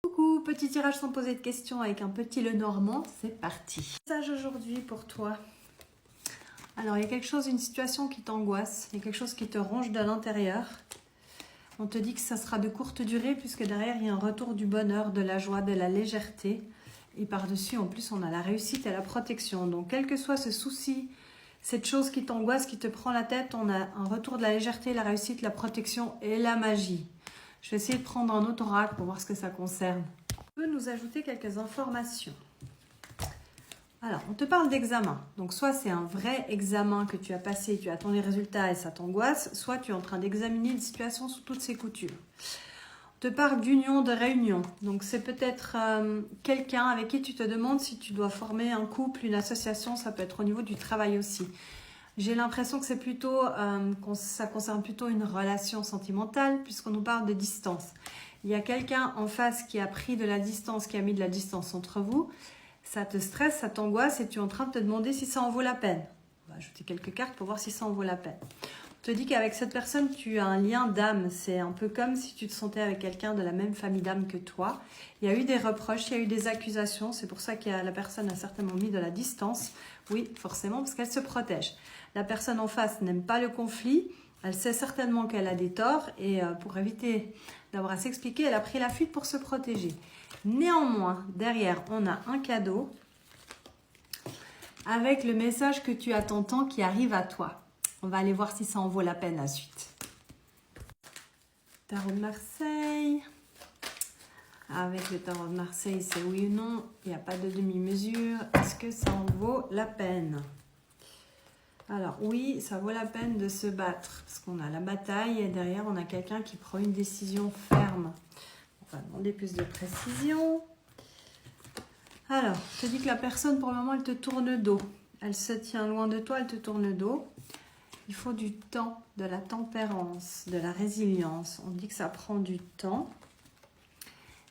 Coucou, petit tirage sans poser de questions avec un petit Lenormand, c'est parti. Message aujourd'hui pour toi. Alors il y a quelque chose, une situation qui t'angoisse, il y a quelque chose qui te ronge de l'intérieur. On te dit que ça sera de courte durée puisque derrière il y a un retour du bonheur, de la joie, de la légèreté. Et par-dessus en plus on a la réussite et la protection. Donc quel que soit ce souci, cette chose qui t'angoisse, qui te prend la tête, on a un retour de la légèreté, la réussite, la protection et la magie. Je vais essayer de prendre un autre oracle pour voir ce que ça concerne. On peut nous ajouter quelques informations. Alors, on te parle d'examen. Donc, soit c'est un vrai examen que tu as passé, tu attends les résultats et ça t'angoisse, soit tu es en train d'examiner une situation sous toutes ses coutures. On te parle d'union, de réunion. Donc, c'est peut-être quelqu'un avec qui tu te demandes si tu dois former un couple, une association, ça peut être au niveau du travail aussi. J'ai l'impression que c'est plutôt, ça concerne plutôt une relation sentimentale puisqu'on nous parle de distance. Il y a quelqu'un en face qui a pris de la distance, qui a mis de la distance entre vous. Ça te stresse, ça t'angoisse et tu es en train de te demander si ça en vaut la peine. On va ajouter quelques cartes pour voir si ça en vaut la peine. On te dit qu'avec cette personne, tu as un lien d'âme. C'est un peu comme si tu te sentais avec quelqu'un de la même famille d'âme que toi. Il y a eu des reproches, il y a eu des accusations. C'est pour ça que la personne a certainement mis de la distance. Oui, forcément, parce qu'elle se protège. La personne en face n'aime pas le conflit. Elle sait certainement qu'elle a des torts. Et pour éviter d'avoir à s'expliquer, elle a pris la fuite pour se protéger. Néanmoins, derrière, on a un cadeau avec le message que tu attends tant qui arrive à toi. On va aller voir si ça en vaut la peine la suite. Tarot de Marseille. Avec le tarot de Marseille, c'est oui ou non. Il n'y a pas de demi-mesure. Est-ce que ça en vaut la peine? Alors oui, ça vaut la peine de se battre. Parce qu'on a la bataille et derrière, on a quelqu'un qui prend une décision ferme. On va demander plus de précision. Alors, je te dis que la personne, pour le moment, elle te tourne dos. Elle se tient loin de toi, elle te tourne dos. Il faut du temps, de la tempérance, de la résilience. On dit que ça prend du temps.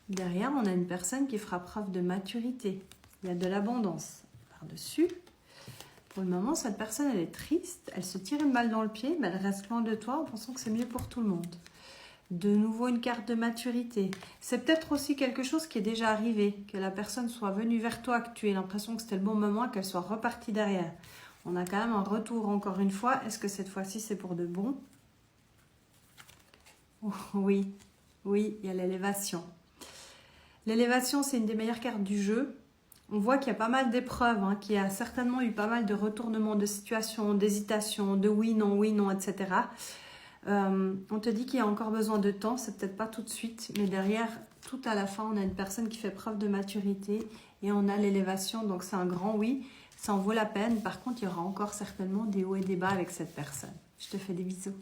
Derrière, on a une personne qui fera preuve de maturité. Il y a de l'abondance par-dessus. Pour le moment, cette personne, elle est triste. Elle se tire une balle dans le pied, mais elle reste loin de toi en pensant que c'est mieux pour tout le monde. De nouveau, une carte de maturité. C'est peut-être aussi quelque chose qui est déjà arrivé, que la personne soit venue vers toi, que tu aies l'impression que c'était le bon moment, qu'elle soit repartie derrière. On a quand même un retour encore une fois. Est-ce que cette fois-ci, c'est pour de bon? Oh, oui, oui, il y a l'élévation. L'élévation, c'est une des meilleures cartes du jeu. On voit qu'il y a pas mal d'épreuves, qu'il y a certainement eu pas mal de retournements de situation, d'hésitation, de oui, non, etc. On te dit qu'il y a encore besoin de temps, c'est peut-être pas tout de suite, mais derrière, tout à la fin, on a une personne qui fait preuve de maturité et on a l'élévation, donc c'est un grand oui, ça en vaut la peine. Par contre, il y aura encore certainement des hauts et des bas avec cette personne. Je te fais des bisous.